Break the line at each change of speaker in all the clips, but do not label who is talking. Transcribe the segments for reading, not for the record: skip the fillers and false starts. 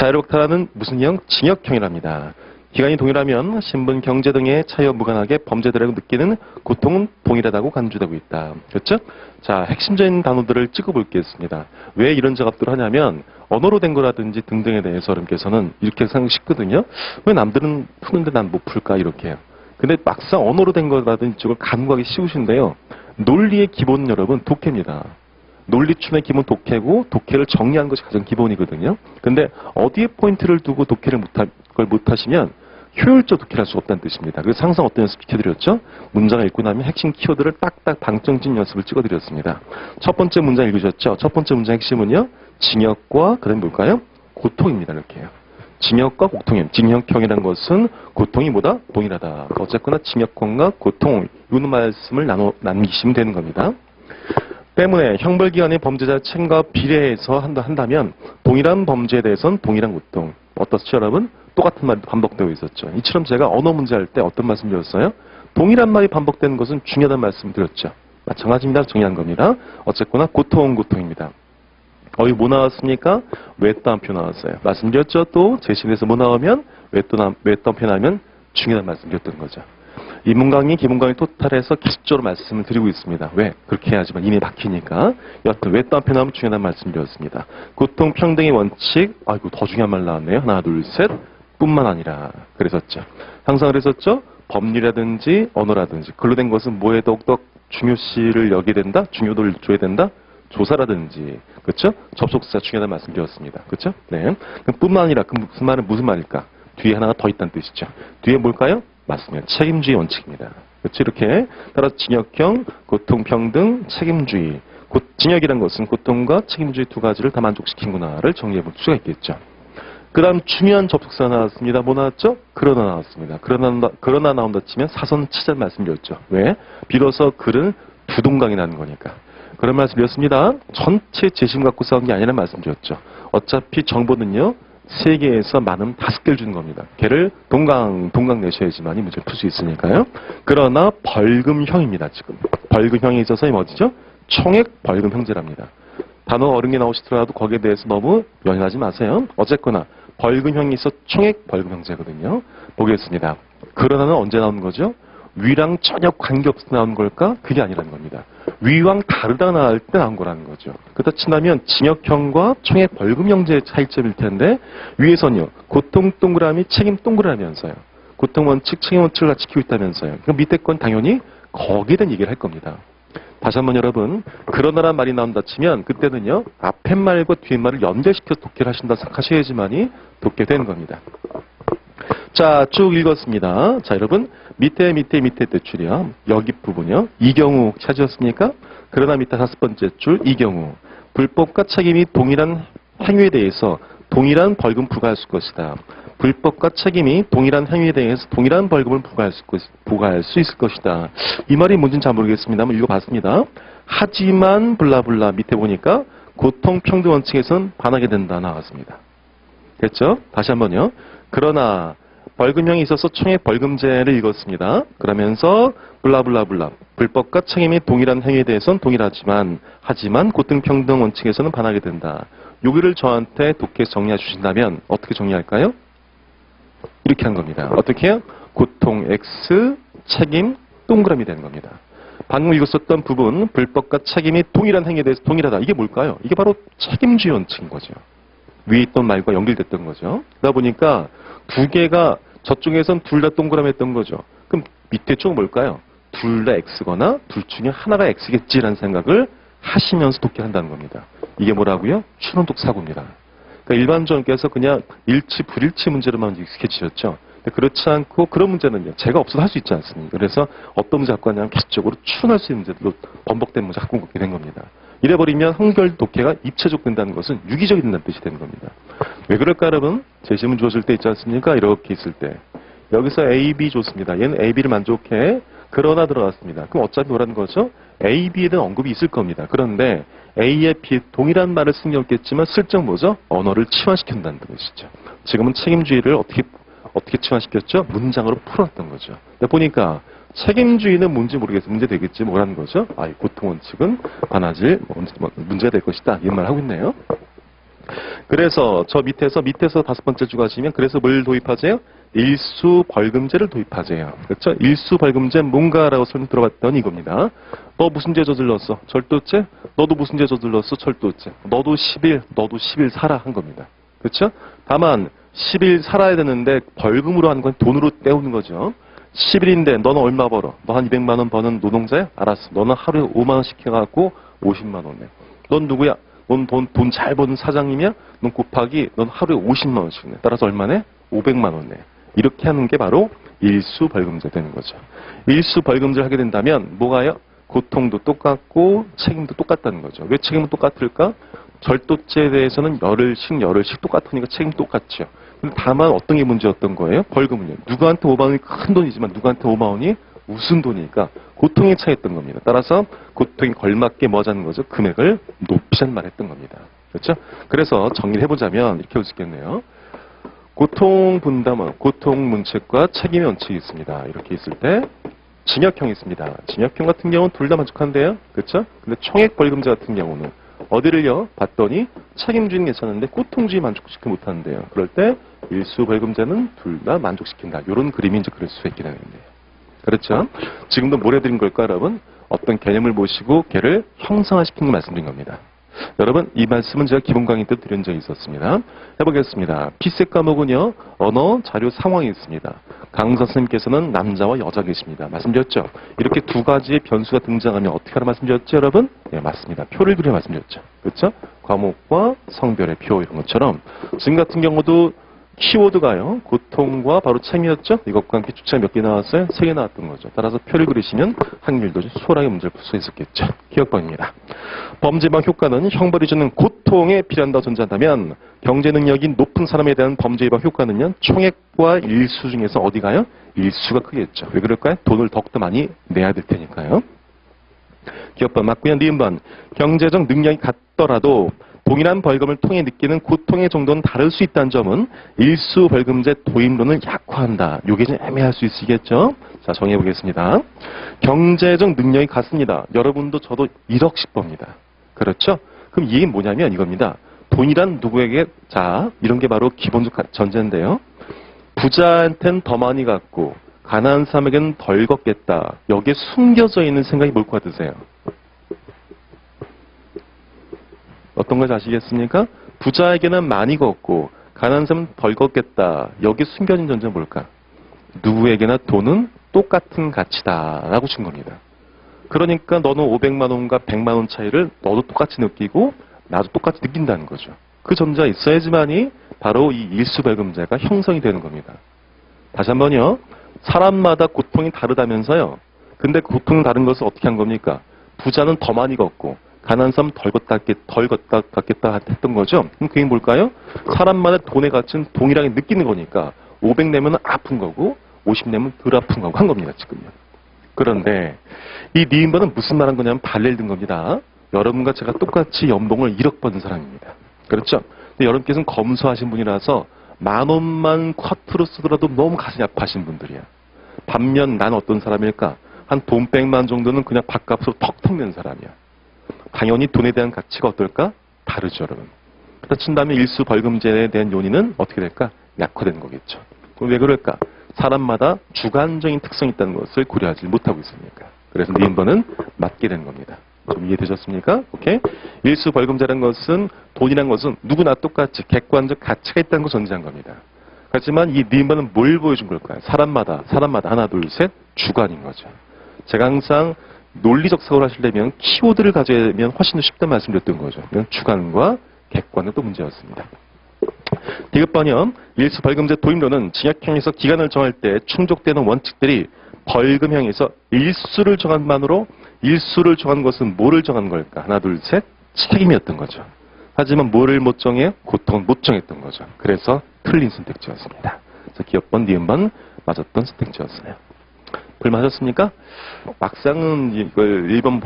자유롭다는 무슨 형? 징역형이랍니다. 기간이 동일하면 신분, 경제 등의 차이와 무관하게 범죄들에게 느끼는 고통은 동일하다고 간주되고 있다. 그렇죠? 자, 핵심적인 단어들을 찍어볼겠습니다. 왜 이런 작업들을 하냐면 언어로 된 거라든지 등등에 대해서 여러분께서는 이렇게 생각 쉽거든요. 왜 남들은 푸는데 난 못 풀까 이렇게 해요. 근데 막상 언어로 된 거라든지 이걸 간과하기 쉬우신데요. 논리의 기본은 여러분 독해입니다. 논리춘의 기본 독해고 독해를 정리한 것이 가장 기본이거든요. 근데 어디에 포인트를 두고 독해를 못하시면 효율적 독해를 할 수 없다는 뜻입니다. 그래서 항상 어떤 연습 시켜드렸죠? 문장을 읽고 나면 핵심 키워드를 딱딱 방정진 연습을 찍어드렸습니다. 첫 번째 문장 읽으셨죠? 첫 번째 문장 핵심은요. 징역과 그다음에 뭘까요? 고통입니다. 이렇게 해요. 징역과 고통이에요. 징역형이라는 것은 고통이 뭐다? 동일하다. 어쨌거나 징역형과 고통 이 말씀을 남기시면 되는 겁니다. 때문에 형벌기관의 범죄자 책임과 비례해서 한다면 동일한 범죄에 대해서는 동일한 고통. 어떻죠 여러분? 똑같은 말이 반복되고 있었죠. 이처럼 제가 언어 문제 할 때 어떤 말씀 드렸어요? 동일한 말이 반복되는 것은 중요하다는 말씀 드렸죠. 마찬가지입니다. 정의한 겁니다. 어쨌거나 고통입니다. 여기 뭐 나왔습니까? 왜 또 한 표 나왔어요. 말씀드렸죠. 또 제시에서 뭐 나오면 왜 또 한 표 나오면 중요하다는 말씀 드렸던 거죠. 인문 강의, 기본 강의 토탈해서 기술적으로 말씀을 드리고 있습니다. 왜? 그렇게 해야지만 이미 박히니까. 여튼 왜 또 한 표 나오면 중요하다는 말씀 드렸습니다. 고통 평등의 원칙, 아이고 더 중요한 말 나왔네요. 하나, 둘, 셋. 뿐만 아니라 그랬었죠. 항상 그랬었죠. 법률이라든지 언어라든지 글로 된 것은 뭐에 더욱더 중요시를 여기게 된다. 중요도를 줘야 된다. 조사라든지 그렇죠? 접속사 중요하다는 말씀드렸습니다. 그렇죠? 네. 뿐만 아니라 그 무슨 말은 무슨 말일까? 뒤에 하나가 더 있다는 뜻이죠. 뒤에 뭘까요? 맞습니다. 책임주의 원칙입니다. 그렇죠? 이렇게 따라서 징역형, 고통평등, 책임주의. 징역이란 것은 고통과 책임주의 두 가지를 다 만족시키는구나를 정리해 볼 수가 있겠죠. 그 다음 중요한 접속사 나왔습니다. 뭐 나왔죠? 그러나 나왔습니다. 그러나 나온다 치면 사선 치자는 말씀드렸죠. 왜? 비로소 글은 두 동강이 나는 거니까. 그런 말씀드렸습니다. 전체 재심 갖고 싸운 게 아니라는 말씀드렸죠. 어차피 정보는요. 3개에서 많으면 5개를 주는 겁니다. 걔를 동강 내셔야지만이 문제를 풀 수 있으니까요. 그러나 벌금형입니다. 지금. 벌금형에 있어서 어디죠? 총액 벌금형제랍니다. 단어 어른 게 나오시더라도 거기에 대해서 너무 연연하지 마세요. 어쨌거나 벌금형이 있어 총액 벌금형제거든요. 보겠습니다. 그러나는 언제 나오는 거죠? 위랑 전혀 관계없이 나오는 걸까? 그게 아니라는 겁니다. 위랑 다르다 나올 때 나온 거라는 거죠. 그렇다 친다면 징역형과 총액 벌금형제의 차이점일 텐데 위에서는요. 고통 동그라미 책임 동그라미면서요. 고통 원칙 책임 원칙을 다 지키고 있다면서요. 그럼 밑에 건 당연히 거기에 대한 얘기를 할 겁니다. 다시 한번 여러분 그러나란 말이 나온다 치면 그때는요. 앞에 말과 뒤에 말을 연결시켜서 독해를 하신다 생각하셔야지만이 독해되는 겁니다. 자, 쭉 읽었습니다. 자, 여러분 밑에 대출이요. 여기 부분이요. 이 경우 찾으셨습니까? 그러나 밑에 5번째 줄 이 경우 불법과 책임이 동일한 행위에 대해서 동일한 벌금 부과할 수 것이다. 불법과 책임이 동일한 행위에 대해서 동일한 벌금을 부과할 수 있을 것이다. 이 말이 뭔지는 잘 모르겠습니다. 한번 읽어봤습니다. 하지만 블라블라 밑에 보니까 고통평등 원칙에서는 반하게 된다 나왔습니다. 됐죠? 다시 한번요. 그러나 벌금형이 있어서 총액 벌금제를 읽었습니다. 그러면서 블라블라블라 불법과 책임이 동일한 행위에 대해서는 동일하지만 하지만 고통평등 원칙에서는 반하게 된다. 여기를 저한테 독해에서 정리해 주신다면 어떻게 정리할까요? 이렇게 한 겁니다. 어떻게 해요? 고통 X, 책임 동그라미 되는 겁니다. 방금 읽었었던 부분 불법과 책임이 동일한 행위에 대해서 동일하다. 이게 뭘까요? 이게 바로 책임주의 원칙인 거죠. 위에 있던 말과 연결됐던 거죠. 그러다 보니까 두 개가 저쪽에선 둘 다 동그라미 했던 거죠. 그럼 밑에 쪽은 뭘까요? 둘 다 X거나 둘 중에 하나가 X겠지라는 생각을 하시면서 독해한다는 겁니다. 이게 뭐라고요? 추론독 사고입니다. 그러니까 일반적으로께서 그냥 일치 불일치 문제로만 익숙해지셨죠. 근데 그렇지 않고 그런 문제는요. 제가 없어도 할 수 있지 않습니까? 그래서 어떤 문제 갖고 왔냐면 계속적으로 추론할 수 있는 문제들로 번복된 문제 갖고 오게 된 겁니다. 이래버리면 한결 독해가 입체적 된다는 것은 유기적이 된다는 뜻이 되는 겁니다. 왜 그럴까 여러분? 제시문 주어질 때 있지 않습니까? 이렇게 있을 때. 여기서 A, B 줬습니다. 얘는 A, B를 만족해. 그러나 들어갔습니다. 그럼 어차피 뭐라는 거죠? A, B에 대한 언급이 있을 겁니다. 그런데 A에 B 동일한 말을 쓴 게 없겠지만 슬쩍 뭐죠? 언어를 치환시킨다는 것이죠. 지금은 책임주의를 어떻게 치환시켰죠? 문장으로 풀어놨던 거죠. 근데 보니까 책임주의는 뭔지 모르겠어요. 문제 되겠지 뭐라는 거죠? 고통 원칙은 반하질 문제가 될 것이다. 이 말 하고 있네요. 그래서 저 밑에서 다섯 번째 주 가시면 그래서 뭘 도입하세요? 일수 벌금제를 도입하세요. 그렇죠? 일수 벌금제 뭔가라고 설명 들어봤더니 이겁니다. 너 무슨 죄 저질렀어? 절도죄? 너도 무슨 죄 저질렀어? 절도죄. 너도 10일 살아 한 겁니다. 그렇죠? 다만 10일 살아야 되는데 벌금으로 하는 건 돈으로 때우는 거죠. 10일인데 너는 얼마 벌어? 너 한 200만 원 버는 노동자야? 알았어. 너는 하루에 5만 원씩 해갖고 50만 원 내. 넌 누구야? 넌 돈 잘 버는 사장님이야? 넌 곱하기 넌 하루에 50만 원씩 내. 따라서 얼마 내? 500만 원 내. 이렇게 하는 게 바로 일수 벌금제 되는 거죠. 일수 벌금제를 하게 된다면 뭐가요? 고통도 똑같고 책임도 똑같다는 거죠. 왜 책임은 똑같을까? 절도죄에 대해서는 열흘씩 똑같으니까 책임 똑같죠. 근데 다만 어떤 게 문제였던 거예요? 벌금은요. 누구한테 5만 원이 큰 돈이지만 누구한테 5만 원이 무슨 돈이니까 고통이 차이했던 겁니다. 따라서 고통이 걸맞게 뭐 하자는 거죠? 금액을 높이자는 말 했던 겁니다. 그렇죠? 그래서 정리를 해보자면 이렇게 볼 수 있겠네요. 고통 분담원, 고통 문책과 책임의 원칙이 있습니다. 이렇게 있을 때 징역형이 있습니다. 징역형 같은 경우는 둘 다 만족한대요. 그렇죠? 근데 총액 벌금제 같은 경우는 어디를요? 봤더니 책임주의는 괜찮은데 고통주의 만족시키지 못하는데요. 그럴 때 일수 벌금제는 둘 다 만족시킨다. 이런 그림이 이제 그럴 수 있게 되는데요. 그렇죠? 지금도 뭘 해드린 걸까, 여러분? 어떤 개념을 모시고 걔를 형상화시키는 걸 말씀드린 겁니다. 여러분, 이 말씀은 제가 기본 강의 때 드린 적이 있었습니다. 해보겠습니다. 필수 과목은요, 언어, 자료, 상황이 있습니다. 강사 선생님께서는 남자와 여자 계십니다. 말씀드렸죠? 이렇게 두 가지의 변수가 등장하면 어떻게 하라 말씀드렸죠, 여러분? 네, 맞습니다. 표를 그려 말씀드렸죠. 그렇죠? 과목과 성별의 표 이런 것처럼 지금 같은 경우도 키워드가요. 고통과 바로 책임이었죠. 이것과 함께 주차 몇 개 나왔어요? 3개 나왔던 거죠. 따라서 표를 그리시면 확률도 수월하게 문제를 풀 수 있었겠죠. 기억법입니다. 범죄방 효과는 형벌이 주는 고통에 비례한다고 존재한다면 경제 능력이 높은 사람에 대한 범죄 예방 효과는요. 총액과 일수 중에서 어디가요? 일수가 크겠죠. 왜 그럴까요? 돈을 더욱더 많이 내야 될 테니까요. 기억법 맞고요. 니은번 경제적 능력이 같더라도 동일한 벌금을 통해 느끼는 고통의 정도는 다를 수 있다는 점은 일수 벌금제 도입론을 약화한다. 이게 좀 애매할 수 있으시겠죠? 자, 정리해 보겠습니다. 경제적 능력이 같습니다. 여러분도 저도 1억씩 법니다. 그렇죠? 그럼 이 얘기는 뭐냐면 이겁니다. 돈이란 누구에게, 자, 이런 게 바로 기본적 전제인데요. 부자한테는 더 많이 갖고 가난한 사람에게는 덜 걷겠다. 여기에 숨겨져 있는 생각이 뭘 것 같으세요? 어떤 걸 아시겠습니까? 부자에게는 많이 걷고 가난한 사람은 덜 걷겠다. 여기에 숨겨진 전제는 뭘까? 누구에게나 돈은 똑같은 가치다라고 준 겁니다. 그러니까 너는 500만 원과 100만 원 차이를 너도 똑같이 느끼고 나도 똑같이 느낀다는 거죠. 그 전제가 있어야지만이 바로 이 일수벌금제가 형성이 되는 겁니다. 다시 한번요. 사람마다 고통이 다르다면서요. 근데 고통이 다른 것을 어떻게 한 겁니까? 부자는 더 많이 걷고 가난한 사람은 덜 걷겠다 했던 거죠. 그럼 그게 뭘까요? 사람마다 돈의 가치는 동일하게 느끼는 거니까 500 내면 아픈 거고 50 내면 덜 아픈 거고 한 겁니다. 지금요. 그런데 이 니은번은 무슨 말한 거냐면 발레를 든 겁니다. 여러분과 제가 똑같이 연봉을 1억 버는 사람입니다. 그렇죠? 근데 여러분께서는 검소하신 분이라서 10,000원만 쿼트로 쓰더라도 너무 가슴이 아파하신 분들이야. 반면 난 어떤 사람일까? 한 돈 100만 정도는 그냥 밥값으로 턱턱 낸 사람이야. 당연히 돈에 대한 가치가 어떨까? 다르죠, 여러분. 그렇다 친다면 일수 벌금제에 대한 요인은 어떻게 될까? 약화되는 거겠죠. 그럼 왜 그럴까? 사람마다 주관적인 특성이 있다는 것을 고려하지 못하고 있으니까. 그래서 니은번은 맞게 되는 겁니다. 좀 이해되셨습니까? 오케이? 일수 벌금제라는 것은 돈이라는 것은 누구나 똑같이 객관적 가치가 있다는 것을 전제한 겁니다. 하지만 이 니은번은 뭘 보여준 걸까요? 사람마다 하나, 둘, 셋 주관인 거죠. 제가 항상 논리적 사고를 하시려면 키워드를 가져야면 훨씬 더 쉽다는 말씀드렸던 거죠. 이건 주관과 객관은 또 문제였습니다. 디귿번역 일수 벌금제 도입론은 징역형에서 기간을 정할 때 충족되는 원칙들이 벌금형에서 일수를 정한만으로 일수를 정한 것은 뭐를 정한 걸까? 하나, 둘, 셋 책임이었던 거죠. 하지만 뭐를 못 정해요? 고통은 못 정했던 거죠. 그래서 틀린 선택지였습니다. 그래서 기억번, 니은번 맞았던 선택지였어요. 불만하셨습니까? 막상은 이걸 1번으로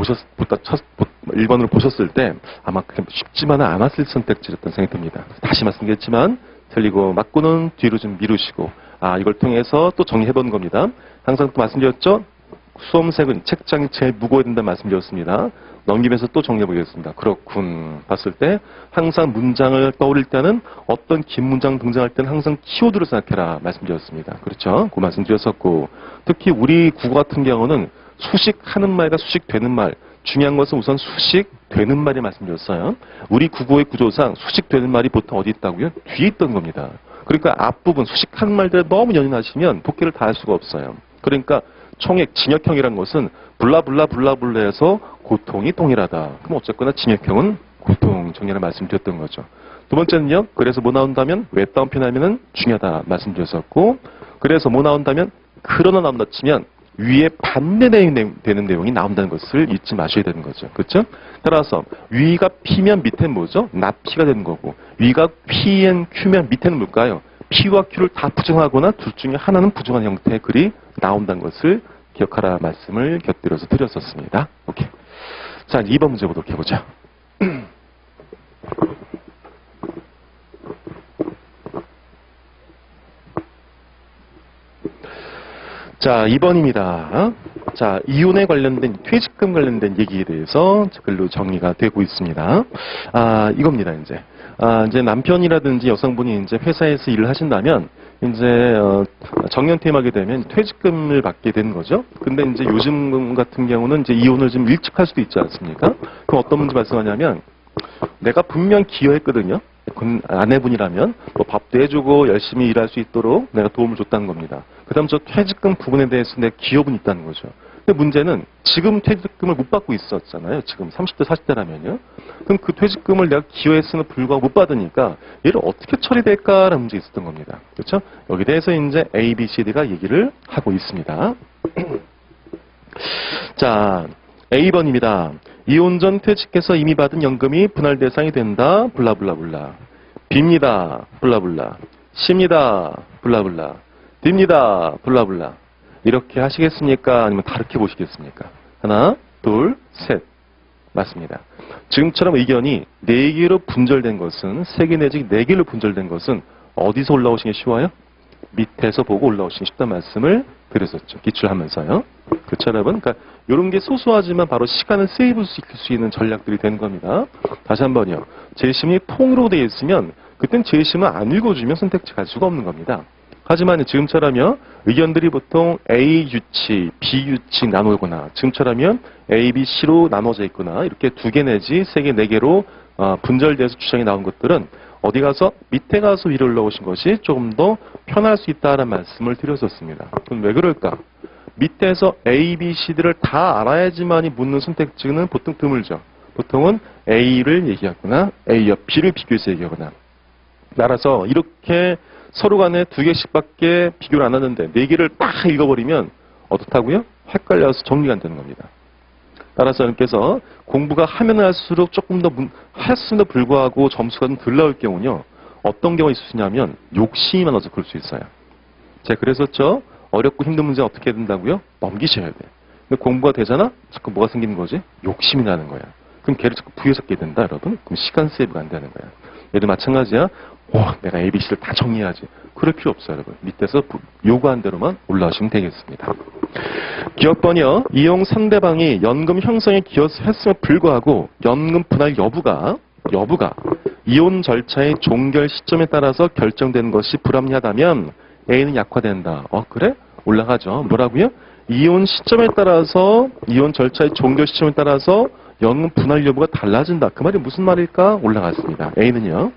보셨을 때 아마 쉽지만은 않았을 선택지였던 생각이 듭니다. 다시 말씀드렸지만 틀리고 맞고는 뒤로 좀 미루시고 이걸 통해서 또 정리해보는 겁니다. 항상 또 말씀드렸죠? 수험생은 책장이 제일 무거워야 된다는 말씀드렸습니다. 넘기면서 또 정리해 보겠습니다. 그렇군. 봤을 때 항상 문장을 떠올릴 때는 어떤 긴 문장 등장할 때는 항상 키워드로 생각해라 말씀드렸습니다. 그렇죠? 그 말씀드렸었고 특히 우리 국어 같은 경우는 수식하는 말과 수식되는 말 중요한 것은 우선 수식되는 말이 말씀드렸어요. 우리 국어의 구조상 수식되는 말이 보통 어디 있다고요? 뒤에 있던 겁니다. 그러니까 앞부분 수식하는 말들에 너무 연연하시면 독해를 다 할 수가 없어요. 그러니까 총액 진역형이라는 것은 블라블라블라블라해서 고통이 동일하다. 그럼 어쨌거나 진역형은 고통 정리를 말씀드렸던 거죠. 두 번째는요. 그래서 뭐 나온다면 왜 따옴표 나면은 중요하다 말씀드렸었고 그래서 뭐 나온다면 그러나 나온다 치면 위에 반대되는 내용이 나온다는 것을 잊지 마셔야 되는 거죠. 그렇죠? 따라서 위가 P면 밑에는 뭐죠? 나P가 되는 거고 위가 P&Q면 밑에는 뭘까요? P와 Q를 다 부정하거나 둘 중에 하나는 부정한 형태의 글이 나온다는 것을 기억하라 말씀을 곁들여서 드렸었습니다. 오케이. 자, 2번 문제 보도록 해보자. 자, 2번입니다. 자, 이혼에 관련된, 퇴직금 관련된 얘기에 대해서 글로 정리가 되고 있습니다. 이겁니다, 이제. 이제 남편이라든지 여성분이 이제 회사에서 일을 하신다면, 이제, 정년 퇴임하게 되면 퇴직금을 받게 되는 거죠. 근데 이제 요즘 같은 경우는 이제 이혼을 좀 일찍 할 수도 있지 않습니까? 그럼 어떤 문제 발생하냐면, 내가 분명 기여했거든요. 아내분이라면 뭐 밥도 해주고 열심히 일할 수 있도록 내가 도움을 줬다는 겁니다. 그 다음 저 퇴직금 부분에 대해서 내 기여분이 있다는 거죠. 근데 문제는 지금 퇴직금을 못 받고 있었잖아요. 지금 30대, 40대라면요. 그럼 그 퇴직금을 내가 기여했음에도 불구하고 못 받으니까 얘를 어떻게 처리될까라는 문제가 있었던 겁니다. 그렇죠? 여기에 대해서 이제 A, B, C, D가 얘기를 하고 있습니다. 자, A번입니다. 이혼 전 퇴직해서 이미 받은 연금이 분할 대상이 된다. 블라블라블라. B입니다. 블라블라. C입니다. 블라블라. D입니다. 블라블라. 이렇게 하시겠습니까? 아니면 다르게 보시겠습니까? 하나, 둘, 셋. 맞습니다. 지금처럼 의견이 4개로 분절된 것은 3개 내지 4개로 분절된 것은 어디서 올라오시는 게 쉬워요? 밑에서 보고 올라오시는 게 쉽다는 말씀을 드렸었죠. 기출하면서요. 그렇죠, 여러분? 그러니까 이런 게 소소하지만 바로 시간을 세이브 시킬 수 있는 전략들이 되는 겁니다. 다시 한번요. 제시문이 통으로 되어 있으면 그땐 제시문 안 읽어주면 선택지 갈 수가 없는 겁니다. 하지만 지금처럼요. 의견들이 보통 A 유치, B 유치 나누거나 지금처럼요. A, B, C로 나눠져 있거나 이렇게 2개 내지 3개, 4개로 분절돼서 주장이 나온 것들은 어디 가서 밑에 가서 위로 올라오신 것이 조금 더 편할 수 있다는 말씀을 드렸었습니다. 그럼 왜 그럴까? 밑에서 A, B, C들을 다 알아야지만이 묻는 선택지는 보통 드물죠. 보통은 A를 얘기하거나 A와 B를 비교해서 얘기하거나 따라서 이렇게 서로 간에 2개씩밖에 비교를 안 하는데 4개를 딱 읽어버리면 어떻다고요? 헷갈려서 정리가 안 되는 겁니다. 따라서 여러분께서 공부가 하면 할수록 조금 더 했음에도 불구하고 점수가 좀 덜 나올 경우는요. 어떤 경우가 있을 수 있냐면 욕심이 많아서 그럴 수 있어요. 제가 그랬었죠. 어렵고 힘든 문제 어떻게 해야 된다고요? 넘기셔야 돼. 근데 공부가 되잖아? 자꾸 뭐가 생기는 거지? 욕심이 나는 거야. 그럼 걔를 자꾸 부여잡게 된다, 여러분. 그럼 시간 세이브가 안 되는 거야. 얘도 마찬가지야. 내가 ABC를 다 정리해야지. 그럴 필요 없어요, 여러분. 밑에서 요구한 대로만 올라오시면 되겠습니다. 기억번이요. 이용 상대방이 연금 형성에 기여했음에 불구하고 연금 분할 여부가 이혼 절차의 종결 시점에 따라서 결정되는 것이 불합리하다면 A는 약화된다. 그래? 올라가죠. 뭐라고요? 이혼 시점에 따라서 이혼 절차의 종결 시점에 따라서 연금 분할 여부가 달라진다. 그 말이 무슨 말일까? 올라갔습니다. A는요.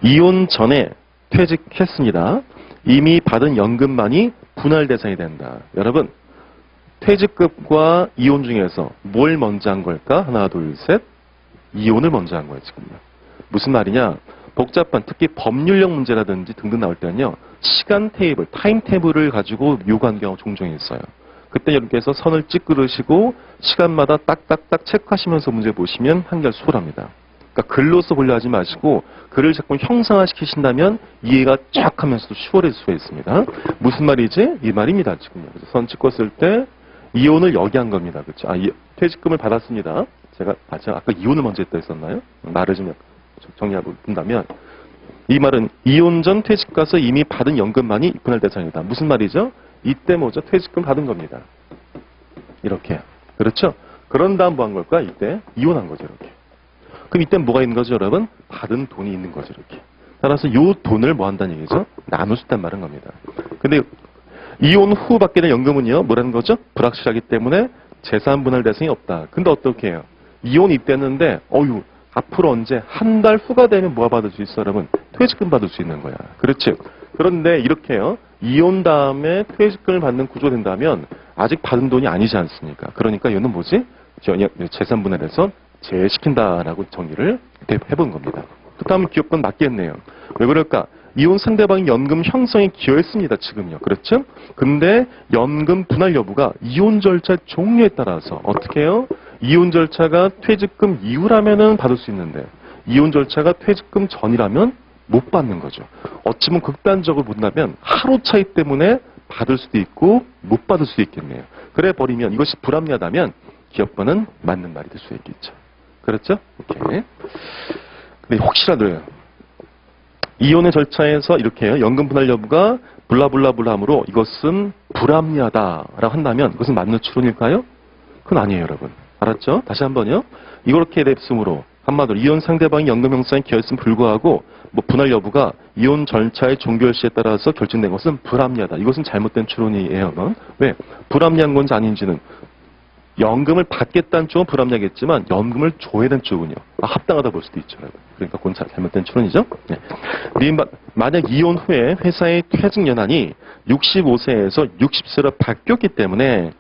이혼 전에 퇴직했습니다. 이미 받은 연금만이 분할 대상이 된다. 여러분, 퇴직급과 이혼 중에서 뭘 먼저 한 걸까? 하나, 둘, 셋. 이혼을 먼저 한 거예요, 지금요. 무슨 말이냐? 복잡한 특히 법률형 문제라든지 등등 나올 때는요. 시간 테이블, 타임 테이블을 가지고 요구하는 경우가 종종 있어요. 그때 여러분께서 선을 찌그르시고 시간마다 딱딱딱 체크하시면서 문제 보시면 한결 수월합니다. 그러니까 글로써 보려 하지 마시고 글을 자꾸 형상화시키신다면 이해가 쫙 하면서도 수월해질 수가 있습니다. 무슨 말이지? 이 말입니다. 지금 선 찍었을 때 이혼을 여기 한 겁니다. 그렇죠? 퇴직금을 받았습니다. 제가 아까 이혼을 먼저 했다 했었나요? 말을 좀 정리하고 본다면 이 말은 이혼 전 퇴직 가서 이미 받은 연금만이 분할 대상이다. 무슨 말이죠? 이때 뭐죠? 퇴직금 받은 겁니다. 이렇게. 그렇죠? 그런 다음 뭐 한 걸까? 이때 이혼한 거죠. 이렇게. 그럼 이때 뭐가 있는 거죠, 여러분? 받은 돈이 있는 거죠. 이렇게. 따라서 요 돈을 뭐 한다는 얘기죠? 나눌 수 있단 말인 겁니다. 근데 이혼 후 받게 된 연금은요, 뭐라는 거죠? 불확실하기 때문에 재산 분할 대상이 없다. 근데 어떻게 해요? 이혼이 있댔는데, 앞으로 언제 한 달 후가 되면 뭐가 받을 수 있어, 여러분? 퇴직금 받을 수 있는 거야. 그렇지? 그런데 이렇게요, 이혼 다음에 퇴직금을 받는 구조가 된다면 아직 받은 돈이 아니지 않습니까? 그러니까 이거는 뭐지? 재산 분할에서 제외시킨다라고 정의를 해본 겁니다. 그렇다면 기업권 맞겠네요. 왜 그럴까? 이혼 상대방이 연금 형성에 기여했습니다. 지금요. 그렇죠? 근데 연금 분할 여부가 이혼 절차 종류에 따라서 어떻게 해요? 이혼 절차가 퇴직금 이후라면은 받을 수 있는데 이혼 절차가 퇴직금 전이라면 못 받는 거죠. 어찌 보면 극단적으로 본다면 하루 차이 때문에 받을 수도 있고 못 받을 수도 있겠네요. 그래 버리면 이것이 불합리하다면 기업권은 맞는 말이 될 수 있겠죠. 그렇죠? 오케이. 근데 혹시라도요. 이혼의 절차에서 이렇게 해요. 연금 분할 여부가 블라블라블라하므로 이것은 불합리하다라고 한다면 그것은 맞는 추론일까요? 그건 아니에요, 여러분. 알았죠? 다시 한번요. 이렇게 됐으므로 한마디로 이혼 상대방이 연금 형성에 기여했음에 불구하고 뭐 분할 여부가 이혼 절차의 종결시에 따라서 결정된 것은 불합리하다. 이것은 잘못된 추론이에요. 왜? 불합리한 건지 아닌지는 연금을 받겠다는 쪽은 불합리하겠지만 연금을 줘야 되는 쪽은요. 합당하다 볼 수도 있죠. 그러니까 그건 잘못된 추론이죠. 네. 만약 이혼 후에 회사의 퇴직 연한이 65세에서 60세로 바뀌었기 때문에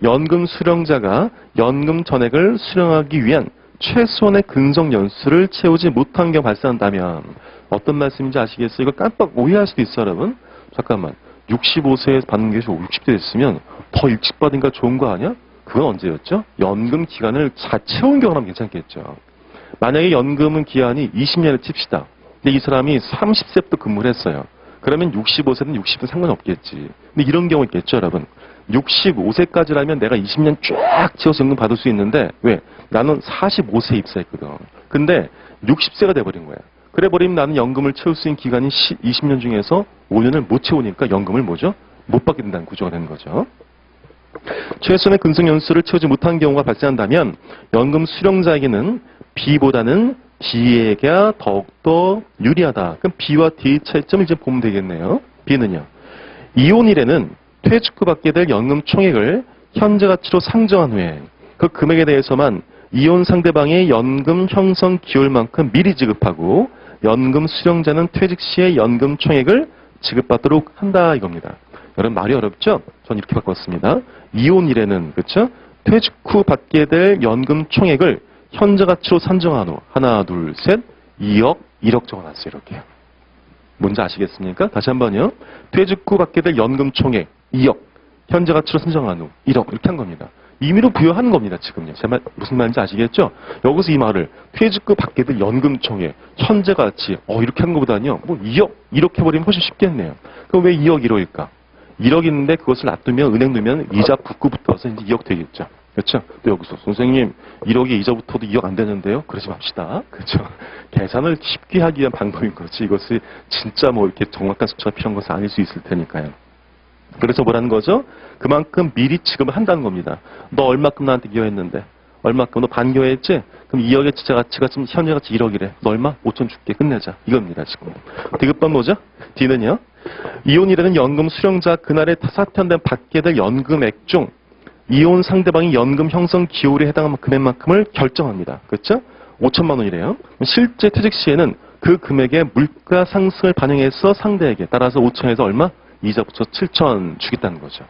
연금 수령자가 연금 전액을 수령하기 위한 최소한의 근속 연수를 채우지 못한 경우 발생한다면 어떤 말씀인지 아시겠어요? 이거 깜빡 오해할 수도 있어요, 여러분. 잠깐만. 65세에 받는 게 60대 됐으면 더 일찍 받으니까 좋은 거 아니야? 그건 언제였죠? 연금 기간을 채운 경우라면 괜찮겠죠. 만약에 연금은 기한이 20년을 칩시다. 근데 이 사람이 30세부터 근무를 했어요. 그러면 65세든 60은 상관없겠지. 근데 이런 경우 있겠죠, 여러분. 65세까지라면 내가 20년 쫙 채워서 연금 받을 수 있는데 왜? 나는 45세에 입사했거든. 근데 60세가 돼버린 거야. 그래 버리면 나는 연금을 채울 수 있는 기간이 20년 중에서 5년을 못 채우니까 연금을 뭐죠? 못 받게 된다는 구조가 되는 거죠. 최소한의 근속 연수를 채우지 못한 경우가 발생한다면 연금 수령자에게는 B보다는 D에게 더욱더 유리하다. 그럼 B와 D의 차이점을 이제 보면 되겠네요. B는요. 이혼일에는 퇴직 후 받게 될 연금 총액을 현재 가치로 상정한 후에 그 금액에 대해서만 이혼 상대방의 연금 형성 기여만큼 미리 지급하고 연금 수령자는 퇴직 시에 연금 총액을 지급받도록 한다 이겁니다. 여러분 말이 어렵죠? 전 이렇게 바꿨습니다. 이혼일에는 그렇죠? 퇴직 후 받게 될 연금 총액을 현재 가치로 산정한 후 하나, 둘, 셋, 2억, 1억 적어놨어요. 이렇게. 뭔지 아시겠습니까? 다시 한번요. 퇴직 후 받게 될 연금 총액 2억, 현재 가치로 산정한 후 1억 이렇게 한 겁니다. 임의로 부여하는 겁니다. 지금요. 제 말 무슨 말인지 아시겠죠? 여기서 이 말을 퇴직 후 받게 될 연금 총액, 현재 가치 이렇게 한 것보다는요. 뭐 2억, 1억 해버리면 훨씬 쉽겠네요. 그럼 왜 2억, 1억일까? 1억 있는데 그것을 놔두면 은행 두면 이자 붙고 붙어서 이제 2억 되겠죠. 그렇죠? 또 여기서 선생님 1억에 이자 붙어도 2억 안 되는데요? 그러지 맙시다. 그렇죠? 계산을 쉽게 하기 위한 방법인 거지. 이것이 진짜 뭐 이렇게 정확한 숫자가 필요한 것은 아닐 수 있을 테니까요. 그래서 뭐라는 거죠? 그만큼 미리 지급을 한다는 겁니다. 너 얼마큼 나한테 기여했는데? 얼마큼? 너 반기여했지? 그럼 2억의 지자 가치가 지금 현재 가치 1억이래. 너 얼마? 5천 줄게. 끝내자. 이겁니다. 지금. 디귿번 뭐죠? D는요. 이혼일에는 연금 수령자 그날에 사퇴한다면 받게 될 연금액 중 이혼 상대방이 연금 형성 기여율에 해당하는 금액만큼을 결정합니다. 그렇죠? 5천만 원이래요. 실제 퇴직 시에는 그 금액의 물가 상승을 반영해서 상대에게 따라서 5천에서 얼마? 이자 붙여 7천 주겠다는 거죠.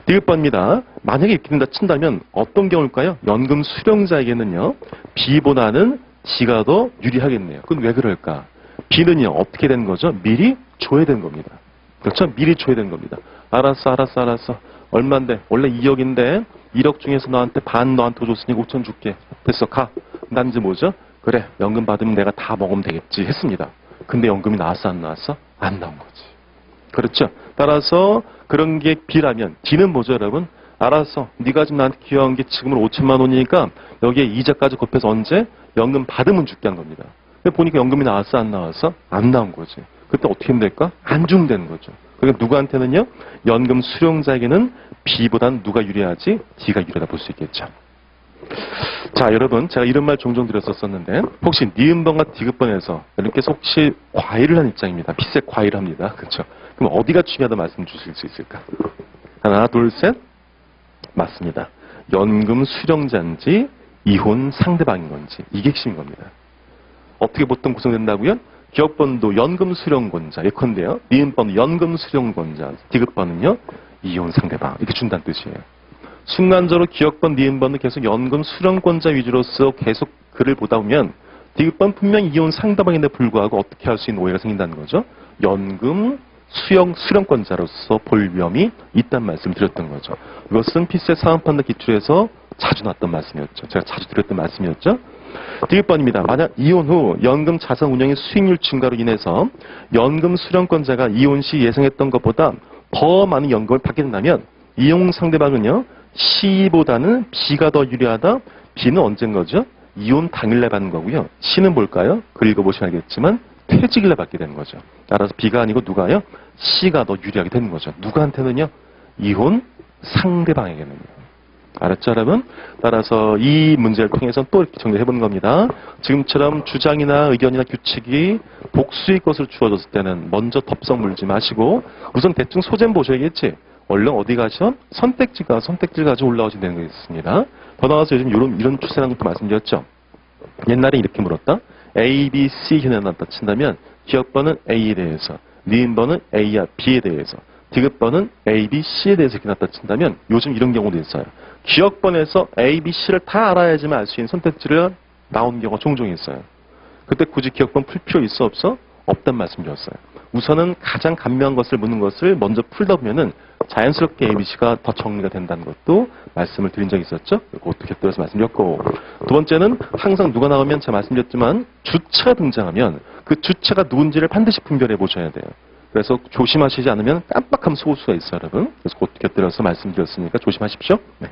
디귿번입니다. 만약에 이렇게 된다 친다면 어떤 경우일까요? 연금 수령자에게는요. B보다는 D가 더 유리하겠네요. 그건 왜 그럴까? B는요. 어떻게 되는 거죠? 미리 줘야 되는 겁니다. 그렇죠? 미리 줘야 되는 겁니다. 알았어. 얼만데? 원래 2억인데 1억 중에서 너한테 반 너한테 줬으니까 5천 줄게. 됐어. 가. 난 이제 뭐죠? 그래. 연금 받으면 내가 다 먹으면 되겠지 했습니다. 근데 연금이 나왔어 안 나왔어? 안 나온 거지. 그렇죠? 따라서 그런 게 B라면 D는 뭐죠 여러분? 알았어. 네가 지금 나한테 기여한 게 지금으로 5천만 원이니까 여기에 이자까지 곱해서 언제? 연금 받으면 줄게 한 겁니다. 근데 보니까 연금이 나왔어 안 나왔어? 안 나온 거지. 그때 어떻게 하면 될까? 안 주면 되는 거죠. 그러니까 누구한테는요? 연금 수령자에게는 B보단 누가 유리하지? D가 유리하다 볼 수 있겠죠. 자, 여러분, 제가 이런 말 종종 드렸었는데 혹시 니은번과 디귿번에서 여러분께서 혹시 과외를 한 입장입니다. 피세 과외를 합니다. 그렇죠? 그럼 어디가 중요하다 말씀 주실 수 있을까? 하나, 둘, 셋. 맞습니다. 연금 수령자인지 이혼 상대방인 건지 이게 핵심인 겁니다. 어떻게 보통 구성된다고요? 기억번도 연금 수령권자 예컨대요. 니은번은 연금 수령권자, 디귿번은요 이혼 상대방 이렇게 준다는 뜻이에요. 순간적으로 기억번, 니은번은 계속 연금 수령권자 위주로서 계속 글을 보다 보면 디귿번 분명히 이혼 상대방인데 불구하고 어떻게 할 수 있는 오해가 생긴다는 거죠. 연금 수령권자로서 볼 위험이 있다는 말씀을 드렸던 거죠. 이것은 피세 사은판단 기출에서 자주 나왔던 말씀이었죠. 제가 자주 드렸던 말씀이었죠. 디귿번입니다. 만약 이혼 후 연금 자산 운용의 수익률 증가로 인해서 연금 수령권자가 이혼 시 예상했던 것보다 더 많은 연금을 받게 된다면 이혼 상대방은요. C보다는 B가 더 유리하다. B는 언제인 거죠? 이혼 당일날 받는 거고요. C는 뭘까요? 글 읽어보시면 알겠지만 퇴직일날 받게 되는 거죠. 따라서 B가 아니고 누가요? C가 더 유리하게 되는 거죠. 누구한테는요? 이혼 상대방에게는요. 알았죠, 여러분? 따라서 이 문제를 통해서 또 이렇게 정리해보는 겁니다. 지금처럼 주장이나 의견이나 규칙이 복수의 것을 주어졌을 때는 먼저 덥석 물지 마시고 우선 대충 소재는 보셔야겠지. 얼른 어디 가셔? 선택지 가지고 올라오시면 되는 거 있습니다. 더 나아가서 요즘 이런 추세라는 것도 말씀드렸죠. 옛날에 이렇게 물었다. A, B, C 현에 나왔다 친다면 기억번은 A에 대해서, 니은번은 A와 B에 대해서, 디귿번은 A, B, C에 대해서 이렇게 나왔다 친다면 요즘 이런 경우도 있어요. 기억번에서 A, B, C를 다 알아야지만 알 수 있는 선택지를 나오는 경우가 종종 있어요. 그때 굳이 기억번 풀 필요 있어 없어? 없단 말씀드렸어요. 우선은 가장 간명한 것을 묻는 것을 먼저 풀다 보면은 자연스럽게 A, B, C가 더 정리가 된다는 것도 말씀을 드린 적이 있었죠. 그것도 곁들여서 말씀드렸고 두 번째는 항상 누가 나오면 제가 말씀드렸지만 주체가 등장하면 그 주체가 누군지를 반드시 분별해 보셔야 돼요. 그래서 조심하시지 않으면 깜빡하면 속을 수가 있어요, 여러분. 그래서 그것도 곁들여서 말씀드렸으니까 조심하십시오. 네.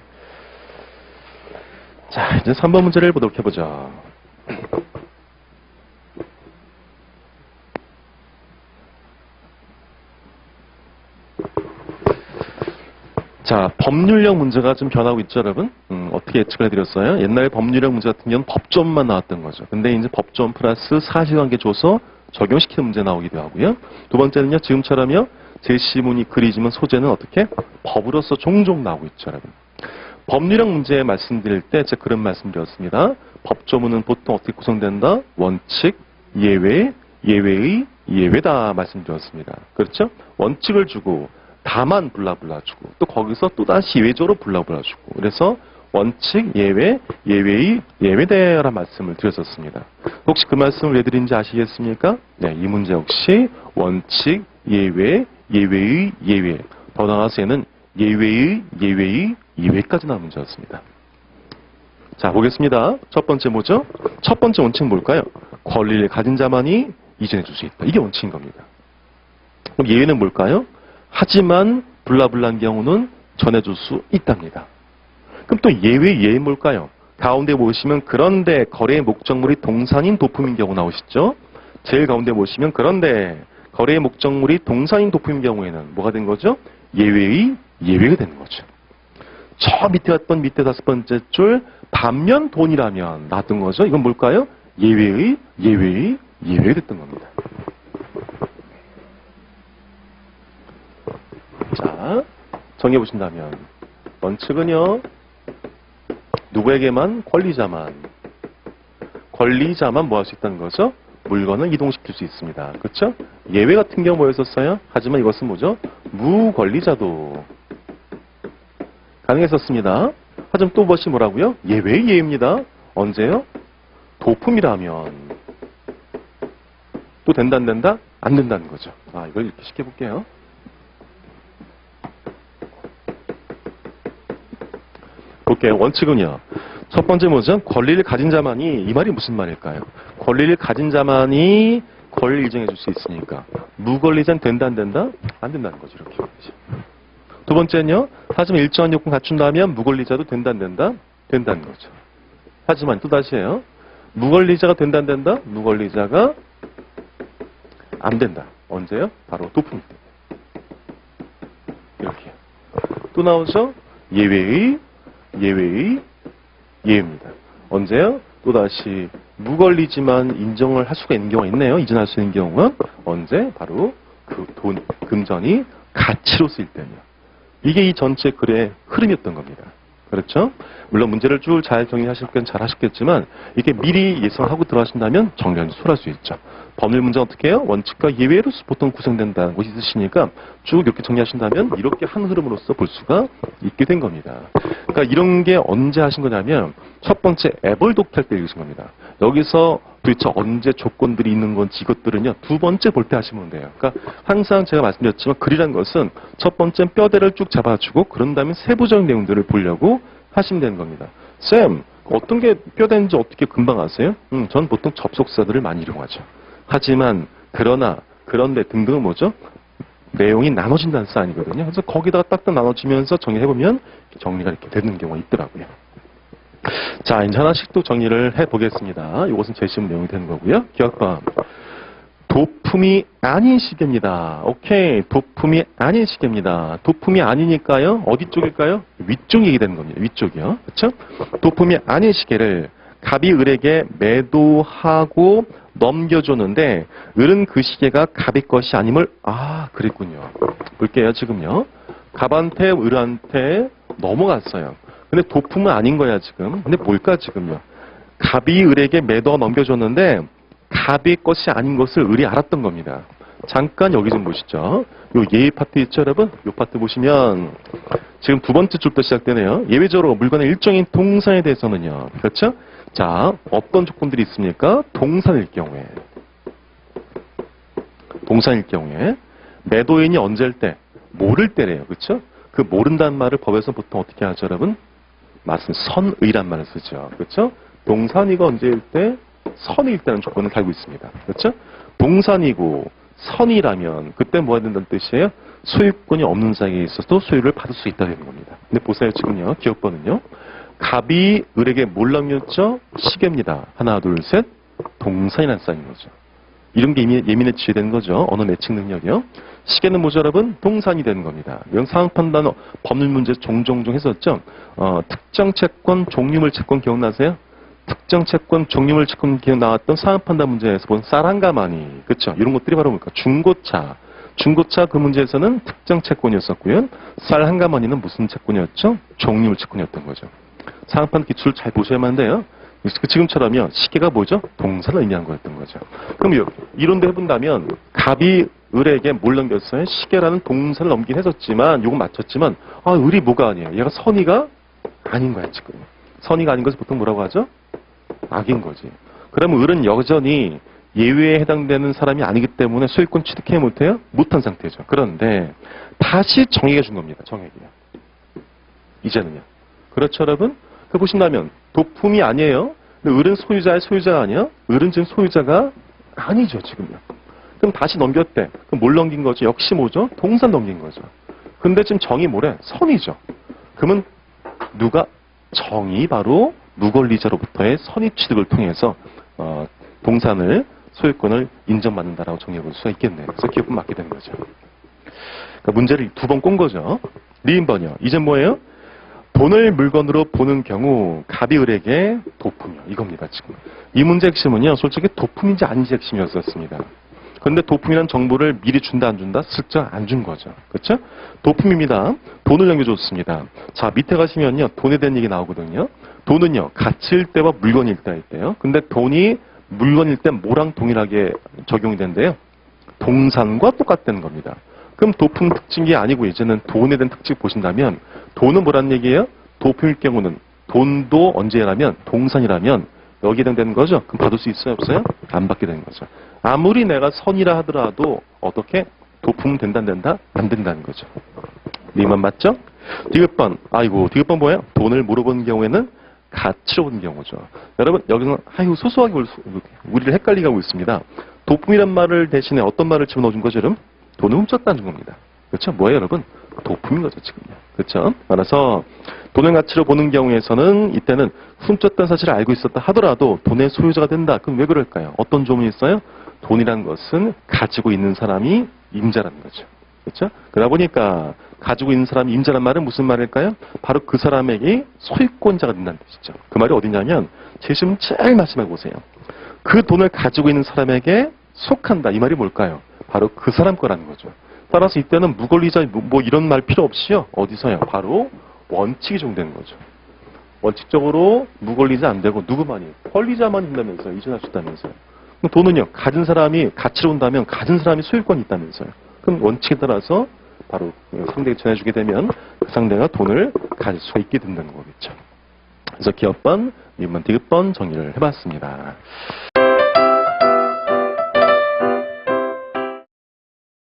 자, 이제 3번 문제를 보도록 해보죠. 자, 법률형 문제가 좀 변하고 있죠, 여러분? 어떻게 예측을 해드렸어요? 옛날에 법률형 문제 같은 경우는 법조문만 나왔던 거죠. 근데 이제 법조문 플러스 사실관계 줘서 적용시키는 문제 나오기도 하고요. 두 번째는요, 지금처럼요, 제시문이 그리지만 소재는 어떻게? 법으로서 종종 나오고 있죠, 여러분. 법률형 문제 말씀드릴 때 제가 그런 말씀드렸습니다. 법조문은 보통 어떻게 구성된다? 원칙, 예외, 예외의, 예외다 말씀드렸습니다. 그렇죠? 원칙을 주고 다만 불러주고 또 거기서 또다시 예외적으로 불러주고 그래서 원칙, 예외, 예외의, 예외대라는 말씀을 드렸었습니다. 혹시 그 말씀을 왜 드린지 아시겠습니까? 네, 이 문제 역시 원칙, 예외, 예외의, 예외. 더 나아가서 얘는 예외의, 예외의, 예외까지 나온 문제였습니다. 자, 보겠습니다. 첫 번째 뭐죠? 첫 번째 원칙은 뭘까요? 권리를 가진 자만이 이전해 줄 수 있다. 이게 원칙인 겁니다. 그럼 예외는 뭘까요? 하지만 불나불난 경우는 전해줄 수 있답니다. 그럼 또 예외는 뭘까요? 가운데 보시면 그런데 거래의 목적물이 동산인 도품인 경우 나오시죠? 제일 가운데 보시면 그런데 거래의 목적물이 동산인 도품인 경우에는 뭐가 된 거죠? 예외의 예외가 되는 거죠. 저 밑에 왔던 밑에 5번째 줄 반면 돈이라면 나왔던 거죠. 이건 뭘까요? 예외의 예외가 됐던 겁니다. 자, 정해보신다면 원칙은요. 누구에게만? 권리자만 뭐 할 수 있다는 거죠? 물건을 이동시킬 수 있습니다. 그렇죠? 예외 같은 경우 뭐였었어요? 하지만 이것은 뭐죠? 무권리자도 가능했었습니다. 하지만 또 무엇이 뭐라고요? 예외의 예입니다. 언제요? 도품이라면 또 된다 안 된다? 안 된다는 거죠. 아, 이걸 이렇게 쉽게 볼게요. 볼게요. 원칙은요. 첫 번째 뭐죠? 권리를 가진 자만이, 이 말이 무슨 말일까요? 권리를 가진 자만이 권리를 이정해 줄 수 있으니까 무권리자는 된다 안 된다? 안 된다는 거죠. 이렇게. 두 번째는요. 하지만 일정한 요건 갖춘다면 무권리자도 된다 안 된다? 된다는 거죠. 하지만 또다시 해요. 무권리자가 된다 안 된다? 무권리자가 안 된다. 언제요? 바로 도품 때. 또 나오죠? 예외의, 예입니다. 언제요? 또다시 무권리지만 인정을 할 수가 있는 경우가 있네요. 이전할 수 있는 경우는 언제? 바로 그 금전이 가치로 쓰일 때며. 이게 이 전체 글의 흐름이었던 겁니다. 그렇죠? 물론 문제를 쭉 잘 정리하실 건 잘 하셨겠지만 이게 미리 예상하고 들어가신다면 정리하기 수월할 수 있죠. 법률 문제 어떻게 해요? 원칙과 예외로 보통 구성된다는 것이 있으시니까 쭉 이렇게 정리하신다면 이렇게 한 흐름으로서 볼 수가 있게 된 겁니다. 그러니까 이런 게 언제 하신 거냐면 첫 번째 앱을 독할 때 읽으신 겁니다. 여기서 도대체 언제 조건들이 있는 건지 이것들은요 두 번째 볼 때 하시면 돼요. 그러니까 항상 제가 말씀드렸지만 글이란 것은 첫 번째 뼈대를 쭉 잡아주고 그런 다음에 세부적인 내용들을 보려고 하시면 되는 겁니다. 쌤, 어떤 게 뼈대인지 어떻게 금방 아세요? 전 보통 접속사들을 많이 이용하죠. 하지만 그런데 등등은 뭐죠? 내용이 나눠진다는 사인이거든요. 그래서 거기다가 딱딱 나눠지면서 정리해보면 정리가 이렇게 되는 경우가 있더라고요. 자, 이제 하나씩 또 정리를 해보겠습니다. 이것은 제시문 내용이 되는 거고요. 기억봐. 도품이 아닌 시계입니다. 오케이. 도품이 아닌 시계입니다. 도품이 아니니까요. 어디 쪽일까요? 위쪽 얘기 되는 겁니다. 위쪽이요. 그렇죠? 도품이 아닌 시계를 갑이 을에게 매도하고 넘겨줬는데 을은 그 시계가 갑의 것이 아님을 그랬군요. 볼게요. 지금요. 갑한테 을한테 넘어갔어요. 근데 도품은 아닌 거야 지금. 근데 뭘까 지금요. 갑이 을에게 매도하고 넘겨줬는데 갑의 것이 아닌 것을 을이 알았던 겁니다. 잠깐 여기 좀 보시죠. 요 예의 파트 있죠 여러분? 요 파트 보시면 지금 두 번째 줄부터 시작되네요. 예외적으로 물건의 일종인 동산에 대해서는요. 그렇죠? 자, 어떤 조건들이 있습니까? 동산일 경우에 매도인이 언제일 때? 모를 때래요. 그렇죠? 그 모른다는 말을 법에서 보통 어떻게 하죠 여러분? 맞습니다. 선의란 말을 쓰죠. 그렇죠? 동산이가 언제일 때? 선일 때는 조건을 달고 있습니다. 그렇죠? 동산이고 선이라면 그때 뭐 해야 된다는 뜻이에요? 소유권이 없는 자에게 있어서도 소유를 받을 수 있다는 겁니다. 근데 보세요. 지금요. 기억번은요. 갑이 을에게 뭘 넘겼죠? 시계입니다. 하나, 둘, 셋. 동산이라는 사인인 거죠. 이런 게 예민에 취해되는 거죠. 언어 내측 능력이요. 시계는 뭐죠, 여러분? 동산이 되는 겁니다. 이런 상황 판단 법률 문제 종종 했었죠. 특정 채권, 종류물 채권 기억나세요? 특정 채권, 종류물 채권 기억 나왔던 상황 판단 문제에서 본 쌀한가마니, 그렇죠? 이런 것들이 바로 뭘까? 중고차 그 문제에서는 특정 채권이었었고요. 쌀 한 가마니는 무슨 채권이었죠? 종류물 채권이었던 거죠. 상황판 기출을 잘 보셔야만 돼요. 지금처럼요. 시계가 뭐죠? 동사를 의미한 거였던 거죠. 그럼 이론도 해본다면 갑이 을에게 뭘 넘겼어요? 시계라는 동사를 넘긴 했었지만 요건 맞췄지만 을이 뭐가 아니에요? 얘가 선의가 아닌 거야 지금. 선의가 아닌 것을 보통 뭐라고 하죠? 악인 거지. 그러면 을은 여전히 예외에 해당되는 사람이 아니기 때문에 소유권 취득해 못해요? 못한 상태죠. 그런데 다시 정액해 준 겁니다. 정액이요. 이제는요. 그렇죠 여러분? 그 보신다면 도품이 아니에요. 근데 을은 소유자가 아니야? 을은 지금 소유자가 아니죠 지금요. 그럼 다시 넘겼대. 그럼 뭘 넘긴 거죠? 역시 뭐죠? 동산 넘긴 거죠. 근데 지금 정이 뭐래? 선이죠. 그러면 누가? 정이 바로 무권리자로부터의 선의 취득을 통해서 동산을 소유권을 인정받는다라고 정리해 볼 수가 있겠네요. 그래서 기업은 맞게 되는 거죠. 그러니까 문제를 두 번 꼰 거죠. 리인번이요. 이제 뭐예요? 돈을 물건으로 보는 경우 갑이 을에게 도품이요. 이겁니다. 지금. 이 문제 핵심은요. 솔직히 도품인지 아닌지 핵심이었었습니다. 그런데 도품이라는 정보를 미리 준다 안 준다? 슬쩍 안 준 거죠. 그렇죠? 도품입니다. 돈을 넘겨줬습니다. 자, 밑에 가시면요. 돈에 대한 얘기 나오거든요. 돈은요. 가치일 때와 물건일 때일 때요. 근데 돈이 물건일 때 뭐랑 동일하게 적용이 된대요? 동산과 똑같다는 겁니다. 그럼 도품 특징이 아니고 이제는 돈에 대한 특징 보신다면 돈은 뭐란 얘기예요? 도품일 경우는 돈도 언제라면 동산이라면 여기에 해당되는 거죠? 그럼 받을 수 있어요? 없어요? 안 받게 되는 거죠. 아무리 내가 선이라 하더라도 어떻게? 도품은 된다 안 된다? 안 된다는 거죠. 리만 맞죠? 디귿번. 디귿번 뭐예요? 돈을 물어보는 경우에는 가치로 보는 경우죠. 여러분 여기서 소소하게 우리를 헷갈리게 하고 있습니다. 도품이란 말을 대신에 어떤 말을 집어넣어준 거죠? 여러분? 돈을 훔쳤다는 겁니다. 그렇죠? 뭐예요 여러분? 도품인 거죠 지금요. 그렇죠? 따라서 돈의 가치로 보는 경우에서는 이때는 훔쳤다는 사실을 알고 있었다 하더라도 돈의 소유자가 된다. 그럼 왜 그럴까요? 어떤 조문이 있어요? 돈이란 것은 가지고 있는 사람이 임자라는 거죠. 그렇죠? 그러다 보니까 가지고 있는 사람이 임자란 말은 무슨 말일까요? 바로 그 사람에게 소유권자가 된다는 뜻이죠. 그 말이 어디냐면 제시문 제일 마지막에 보세요. 그 돈을 가지고 있는 사람에게 속한다. 이 말이 뭘까요? 바로 그 사람 거라는 거죠. 따라서 이때는 무권리자 뭐 이런 말 필요 없이요. 어디서요? 바로 원칙이 적용되는 거죠. 원칙적으로 무권리자 안 되고 누구만이? 권리자만 있다면서요. 이전할 수 있다면서요. 그럼 돈은요. 가진 사람이 가치로 온다면 가진 사람이 소유권이 있다면서요. 그럼 원칙에 따라서 바로 상대에게 전해주게 되면 그 상대가 돈을 가질 수가 있게 된다는 거겠죠. 그래서 기업번, 미분 디귿번 정리를 해봤습니다.